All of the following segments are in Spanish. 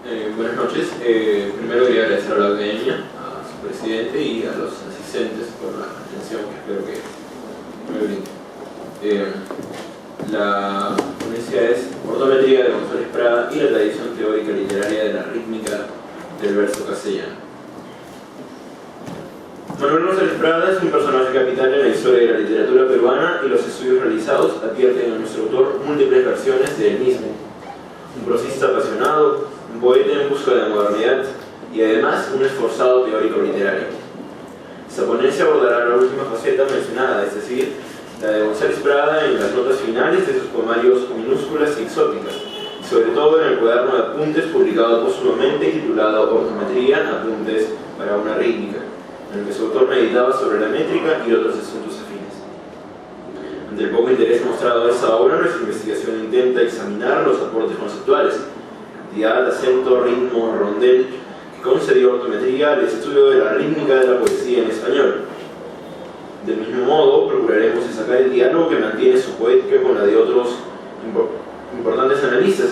Buenas noches. Primero quería agradecer a la academia, a su presidente y a los asistentes por la atención que espero que me brinden. La ponencia es Ortometría de González Prada y la tradición teórica literaria de la rítmica del verso castellano. Manuel González Prada es un personaje capital en la historia de la literatura peruana y los estudios realizados advierten a nuestro autor múltiples versiones de él mismo. Un prosista apasionado, un poeta en busca de la modernidad y además un esforzado teórico literario. Esta ponencia abordará la última faceta mencionada, es decir, la de González Prada en las notas finales de sus poemarios minúsculas y exóticas, y sobre todo en el cuaderno de apuntes publicado póstumamente y titulado Ortometría, apuntes para una rítmica, en el que su autor meditaba sobre la métrica y otros asuntos afines. Ante el poco interés mostrado a esta obra, nuestra investigación intenta examinar los aportes conceptuales, cantidad, acento, ritmo, rondel, que concedió Ortometría al estudio de la rítmica de la poesía en español. Del mismo modo, procuraremos sacar el diálogo que mantiene su poética con la de otros importantes analistas.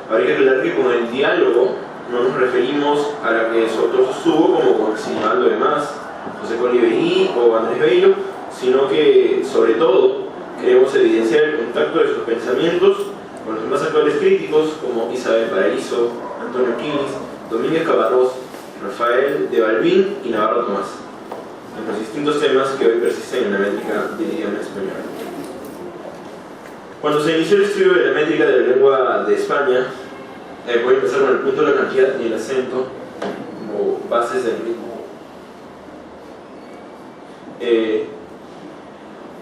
Habría que aclarar que con el diálogo no nos referimos a la que su autor sostuvo como con Simaldo de Mas, José Colibrí o Andrés Bello, sino que, sobre todo, queremos evidenciar el contacto de sus pensamientos con los más actuales críticos como Isabel Paraíso, Antonio Quilis, Domínguez Cabarrós, Rafael de Balbín y Navarro Tomás, en los distintos temas que hoy persisten en la métrica del idioma español. Cuando se inició el estudio de la métrica de la lengua de España, voy a empezar con el punto, la cantidad y el acento como bases del ritmo.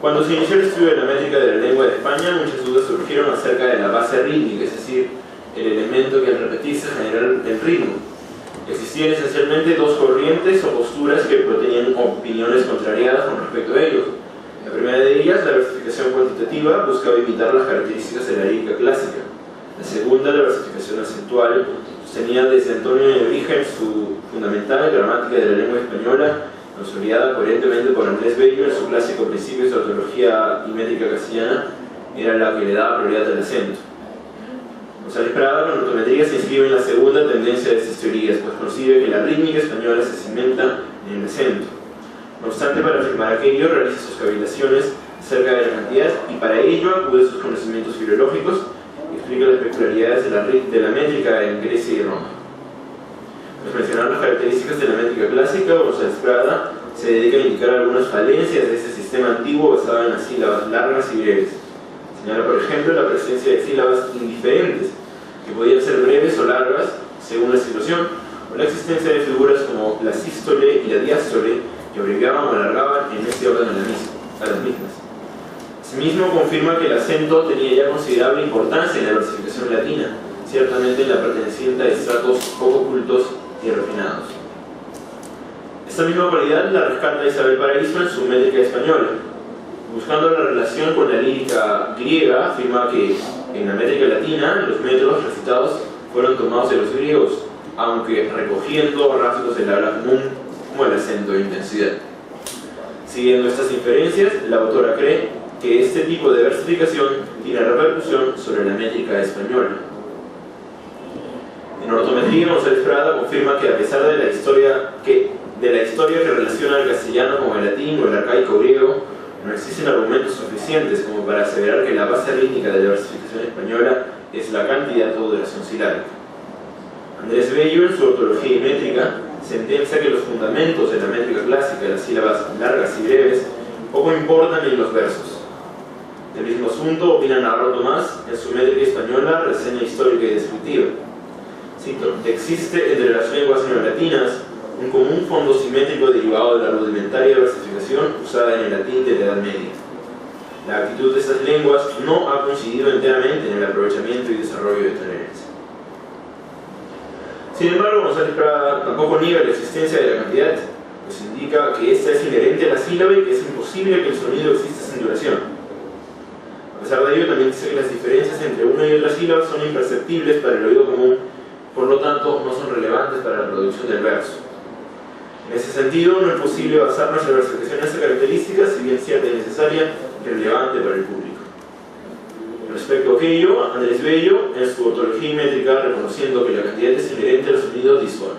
Cuando se inició el estudio de la métrica de la lengua de España, muchas dudas surgieron acerca de la base rítmica, es decir, el elemento que al repetirse genera el ritmo. Existían esencialmente dos corrientes o posturas que tenían opiniones contrariadas con respecto a ellos. La primera de ellas, la versificación cuantitativa, buscaba imitar las características de la lírica clásica. La segunda, la versificación acentual, sostenía desde Antonio de Origen su fundamental gramática de la lengua española, consolidada coherentemente por Andrés Bello en su clásico Principios de Ortología y Métrica Castellana, era la que le daba prioridad al acento. González Prada con ortometría se inscribe en la segunda tendencia de estas teorías, pues concibe que la rítmica española se cimenta en el acento. No obstante, para afirmar aquello, realiza sus cavilaciones acerca de la cantidad y para ello acude a sus conocimientos filológicos y explica las peculiaridades de la métrica en Grecia y Roma. Tras mencionar las características de la métrica clásica, González Prada se dedica a indicar algunas falencias de este sistema antiguo basado en las sílabas largas y breves. Señala, por ejemplo, la presencia de sílabas indiferentes, que podían ser breves o largas según la situación, o la existencia de figuras como la sístole y la diástole, que abreviaban o alargaban en este orden a las mismas. Asimismo, confirma que el acento tenía ya considerable importancia en la versificación latina, ciertamente en la perteneciente a estratos poco cultos y refinados. Esta misma cualidad la rescata Isabel Paraíso en su métrica española. Buscando la relación con la lírica griega, afirma que en la métrica latina los métodos recitados fueron tomados de los griegos, aunque recogiendo rasgos del habla común como el acento e intensidad. Siguiendo estas inferencias, la autora cree que este tipo de versificación tiene repercusión sobre la métrica española. En ortometría, González Prada confirma que a pesar de la historia que relaciona el castellano con el latín o el arcaico griego, no existen argumentos suficientes como para aseverar que la base rítmica de la versificación española es la cantidad o duración silábica. Andrés Bello, en su Ortología y Métrica, sentencia que los fundamentos de la métrica clásica, las sílabas largas y breves, poco importan en los versos. Del mismo asunto opina Navarro Tomás en su Métrica española, reseña histórica y descriptiva. Cito: existe entre las lenguas neolatinas un común fondo simétrico derivado de la rudimentaria versificación usada en el latín de la Edad Media. La actitud de estas lenguas no ha coincidido enteramente en el aprovechamiento y desarrollo de tal herencia. Sin embargo, González Prada tampoco niega la existencia de la cantidad, pues indica que esta es inherente a la sílaba y que es imposible que el sonido exista sin duración. A pesar de ello, también dice que las diferencias entre una y otra sílaba son imperceptibles para el oído común, por lo tanto no son relevantes para la producción del verso. En ese sentido, no es posible basar nuestra versificación en esa característica, si bien cierta y necesaria, relevante para el público. Pero respecto a ello, Andrés Bello, en su ortología métrica, reconociendo que la cantidad es inherente a los sonidos, dispone: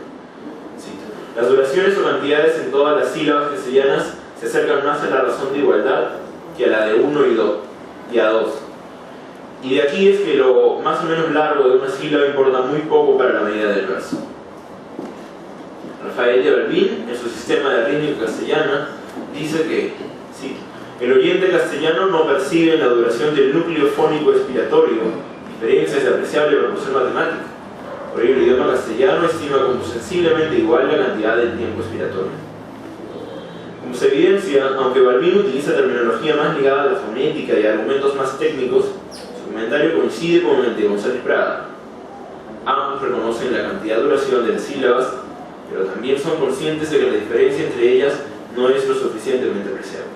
las duraciones o cantidades en todas las sílabas castellanas se acercan más a la razón de igualdad que a la de 1 y a 2. Y de aquí es que lo más o menos largo de una sílaba importa muy poco para la medida del verso. Rafael de Balbín, en su sistema de rítmica castellana, dice que el oyente castellano no percibe en la duración del núcleo fónico expiratorio diferencias de apreciable proporción matemática. Por ello, el idioma castellano estima como sensiblemente igual la cantidad del tiempo expiratorio. Como se evidencia, aunque Balbín utiliza terminología más ligada a la fonética y a argumentos más técnicos, su comentario coincide con el de González Prada. Ambos reconocen la cantidad de duración de las sílabas, pero también son conscientes de que la diferencia entre ellas no es lo suficientemente apreciable.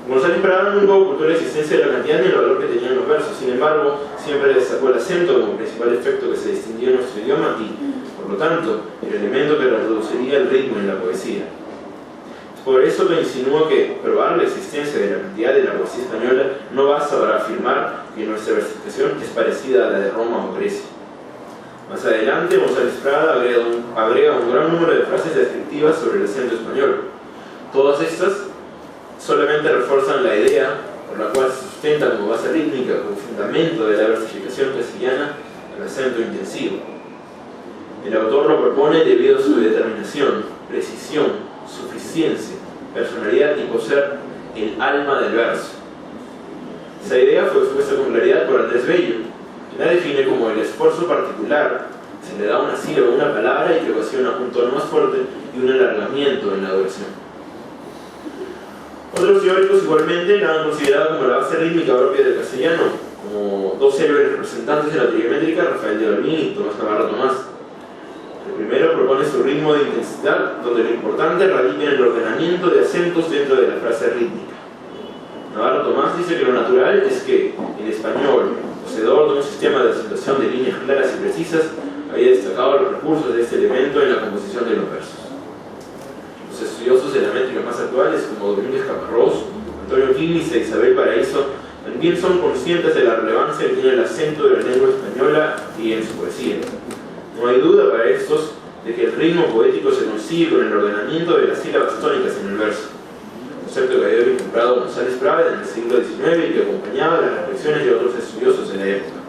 González Prada nunca ocultó la existencia de la cantidad ni el valor que tenían los versos. Sin embargo, siempre destacó el acento como principal efecto que se distinguió en nuestro idioma y, por lo tanto, el elemento que reproduciría el ritmo en la poesía. Por eso que insinúa que probar la existencia de la cantidad de la poesía española no basta para afirmar que nuestra versificación es parecida a la de Roma o Grecia. Más adelante, González Prada agrega un gran número de frases descriptivas sobre el acento español. Todas estas solamente refuerzan la idea por la cual se sustenta como base rítmica, como fundamento de la versificación castellana, el acento intensivo. El autor lo propone debido a su determinación, precisión, suficiencia, personalidad y por ser el alma del verso. Esa idea fue expuesta con claridad por Andrés Bello, que la define como el esfuerzo particular que se le da a una sílaba o una palabra y que ocasiona un tono más fuerte y un alargamiento en la duración. Otros teóricos igualmente la han considerado como la base rítmica propia del castellano, como dos célebres representantes de la trigonométrica, Rafael de Balbín y Tomás Navarro Tomás. El primero propone su ritmo de intensidad, donde lo importante radica en el ordenamiento de acentos dentro de la frase rítmica. Navarro Tomás dice que lo natural es que el español, poseedor de un sistema de acentuación de líneas claras y precisas, había destacado los recursos de este elemento en la composición de los versos. Los estudiosos de la métrica más actuales, como Domínguez Caparrós, Antonio Quilmes e Isabel Paraíso, también son conscientes de la relevancia que tiene el acento de la lengua española y en su poesía. No hay duda para estos de que el ritmo poético se consigue con el ordenamiento de las sílabas tónicas en el verso, concepto que había comprado González Prada en el siglo XIX y que acompañaba las reflexiones de otros estudiosos de la época.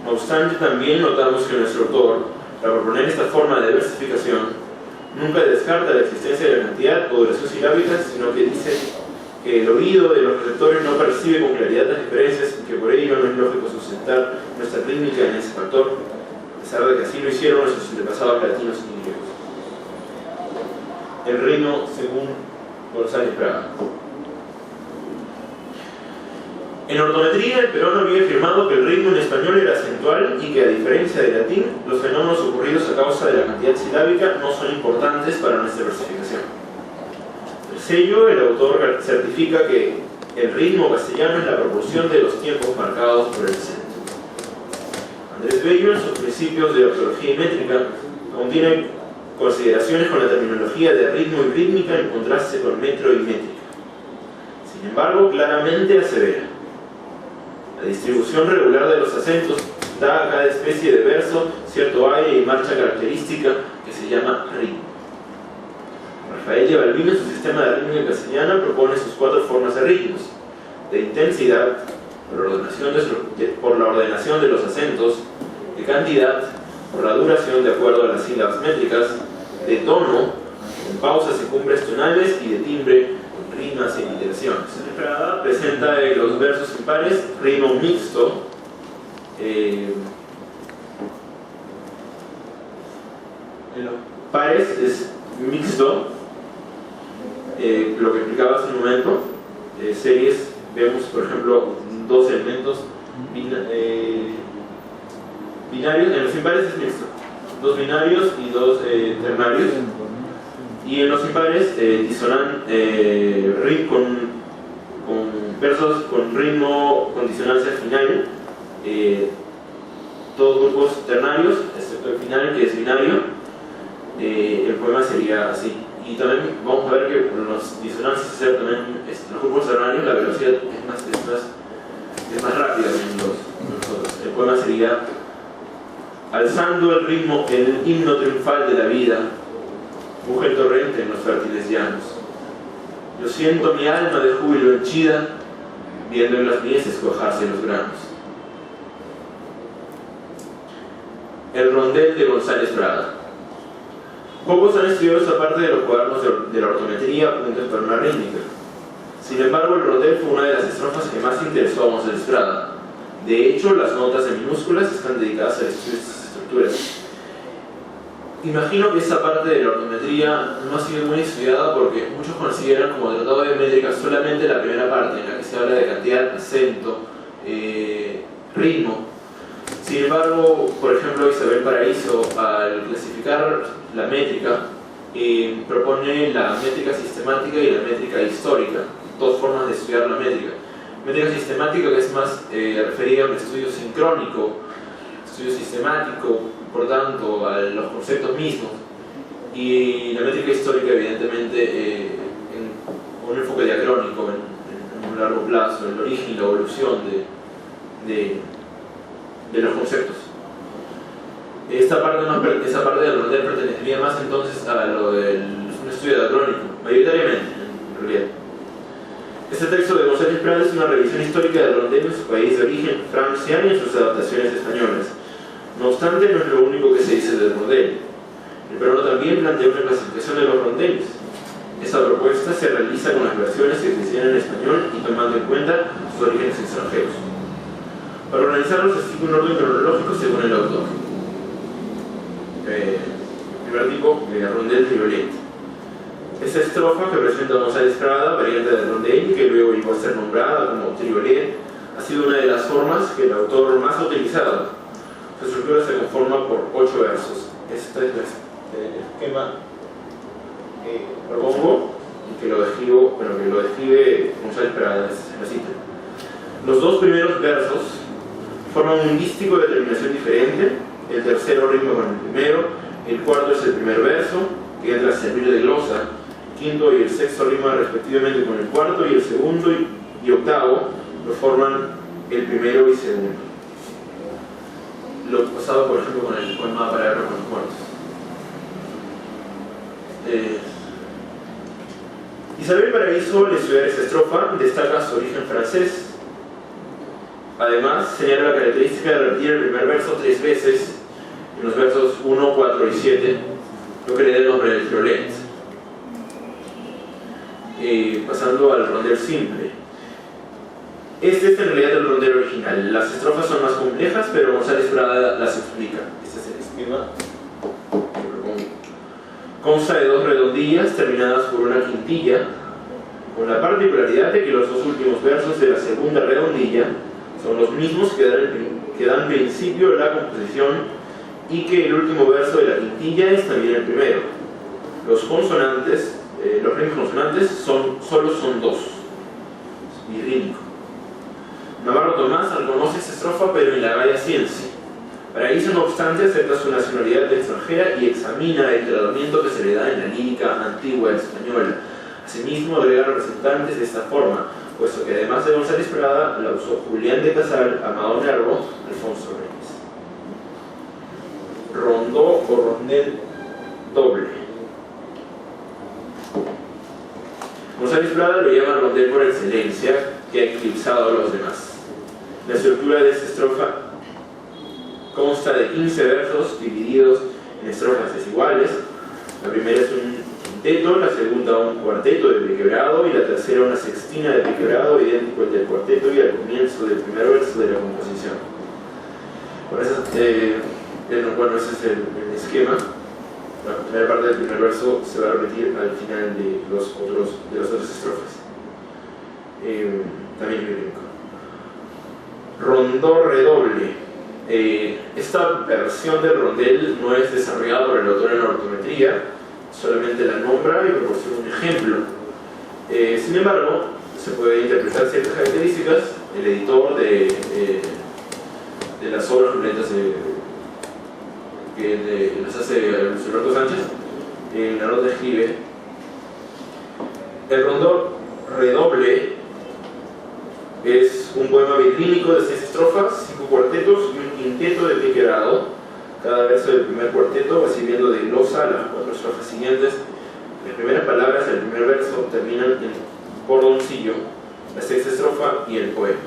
No obstante, también notamos que nuestro autor, para proponer esta forma de versificación, nunca descarta la existencia de la cantidad o duración silábica, sino que dice que el oído de los receptores no percibe con claridad las diferencias y que por ello no es lógico sustentar nuestra rítmica en ese factor, a pesar de que así lo hicieron nuestros antepasados latinos y griegos. El ritmo según González Prada. En ortometría, el Perón había afirmado que el ritmo en español era acentual y que, a diferencia del latín, los fenómenos ocurridos a causa de la cantidad silábica no son importantes para nuestra versificación. Tras ello, el autor certifica que el ritmo castellano es la proporción de los tiempos marcados por el acento. Andrés Bello, en sus principios de ortología y métrica, contiene consideraciones con la terminología de ritmo y rítmica en contraste con metro y métrica. Sin embargo, claramente asevera: la distribución regular de los acentos da a cada especie de verso cierto aire y marcha característica que se llama ritmo. Rafael de Balbín, en su sistema de rítmica castellana, propone sus 4 formas de ritmos: de intensidad, por la ordenación de los acentos; de cantidad, por la duración de acuerdo a las sílabas métricas; de tono, con pausas y cumbres tonales; y de timbre, con rimas y literaciones. Prada presenta los versos impares, ritmo mixto, pares es mixto, lo que explicaba hace un momento. Series, vemos por ejemplo 2 elementos binarios. En los impares es mixto, 2 binarios y 2 ternarios. Y en los impares disonan con versos con ritmo con disonancia final, todos grupos ternarios, excepto el final que es binario. El poema sería así: Y también vamos a ver que por las disonancias, también los grupos ternarios, la velocidad es más rápida que los otros. El poema sería: alzando el ritmo, el himno triunfal de la vida, muge el torrente en los fértiles llanos. Yo siento mi alma de júbilo henchida, viendo en las mieses cuajarse los granos. El rondel de González Prada. Pocos han estudiado esta parte de los cuadernos de la ortometría apuntes para una rítmica. Sin embargo, el rondel fue una de las estrofas que más interesó a González Prada. De hecho, las notas en minúsculas están dedicadas al estudio de estas estructuras. Imagino que esta parte de la ortometría no ha sido muy estudiada porque muchos consideran como tratado de métrica solamente la primera parte, en la que se habla de cantidad, acento, ritmo. Sin embargo, por ejemplo, Isabel Paraíso, al clasificar la métrica, propone la métrica sistemática y la métrica histórica, dos formas de estudiar la métrica. Métrica sistemática, que es más referida a un estudio sincrónico, estudio sistemático, por tanto, a los conceptos mismos, y la métrica histórica, evidentemente, en un enfoque diacrónico, en un largo plazo, el origen y la evolución de los conceptos. Esa parte del rondel pertenecería más entonces a lo del un estudio diacrónico, mayoritariamente, en realidad. Este texto de González Prada es una revisión histórica del rondel en su país de origen, Francia, y en sus adaptaciones españolas. No obstante, no es lo único que se dice del rondel. El peruano también plantea una clasificación de los rondeles. Esta propuesta se realiza con las versiones que se hicieron en español y tomando en cuenta sus orígenes extranjeros. Para organizarlos se sigue un orden cronológico según el autor. Primer tipo, rondel triolet. Esta estrofa que presenta González Prada, variante del rondel, que luego llegó a ser nombrada como triolet, ha sido una de las formas que el autor más ha utilizado. Su estructura se conforma por 8 versos. Este es el esquema que propongo y que lo describe González Prada en la cita. Los dos primeros versos forman un dístico de terminación diferente. El tercero rima con el primero, el cuarto es el primer verso, que entra a servir de glosa. Quinto y el sexto riman respectivamente con el cuarto, y el segundo y octavo lo forman el primero y segundo. Lo pasado, por ejemplo, con el poema para con los muertos. Isabel Paraíso, al estudiar esta estrofa, destaca su origen francés. Además, señala la característica de repetir el primer verso 3 veces, en los versos 1, 4 y 7, lo que le da el nombre del triolet. Pasando al rondel simple. Este es en realidad el rondel original. Las estrofas son más complejas, pero González Prada las explica. Este es el esquema que propongo. Consta de 2 redondillas terminadas por una quintilla, con la particularidad de que los dos últimos versos de la segunda redondilla son los mismos que dan principio a la composición, y que el último verso de la quintilla es también el primero. Los ritmos consonantes solo son 2. Es birrítmico. Navarro Tomás reconoce esta estrofa, pero en la Gaya Ciencia. Paraíso, no obstante, acepta su nacionalidad extranjera y examina el tratamiento que se le da en la lírica antigua española. Asimismo, agrega representantes de esta forma, puesto que además de González Prada, la usó Julián de Casal, Amado Nervo, Alfonso Reyes. Rondó o rondel doble. González Prada lo llama rondel por excelencia, que ha eclipsado a los demás. La estructura de esta estrofa consta de 15 versos divididos en estrofas desiguales. La primera es un quinteto, la segunda un cuarteto de pi-quebrado y la tercera una sextina de pi-quebrado idéntico al del cuarteto y al comienzo del primer verso de la composición. Ese es el esquema. La primera parte del primer verso se va a repetir al final de las otras estrofas. También rítmico. Rondó redoble. Esta versión del rondel no es desarrollada por el autor en la ortometría, solamente la nombra y proporciona un ejemplo. Sin embargo, se puede interpretar ciertas características. El editor de las obras completas que las hace Luis Alberto Sánchez, en la nota escribe El Rondó Redoble es un poema biclínico de 6 estrofas, 5 cuartetos y un quinteto de pie quebrado. Cada verso del primer cuarteto va sirviendo de glosa a las 4 estrofas siguientes. Las primeras palabras del primer verso terminan en cordoncillo, la 6ª estrofa y el poema.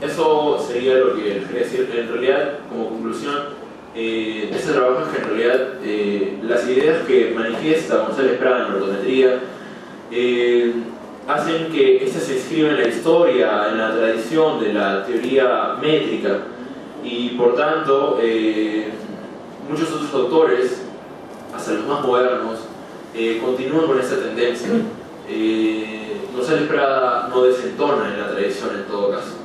Eso sería lo que quería decir. En realidad, como conclusión, este trabajo es que en realidad las ideas que manifiesta González Prada en ortometría hacen que ésta se inscriba en la historia, en la tradición de la teoría métrica, y por tanto muchos otros autores, hasta los más modernos, continúan con esta tendencia. González Prada no desentona en la tradición en todo caso.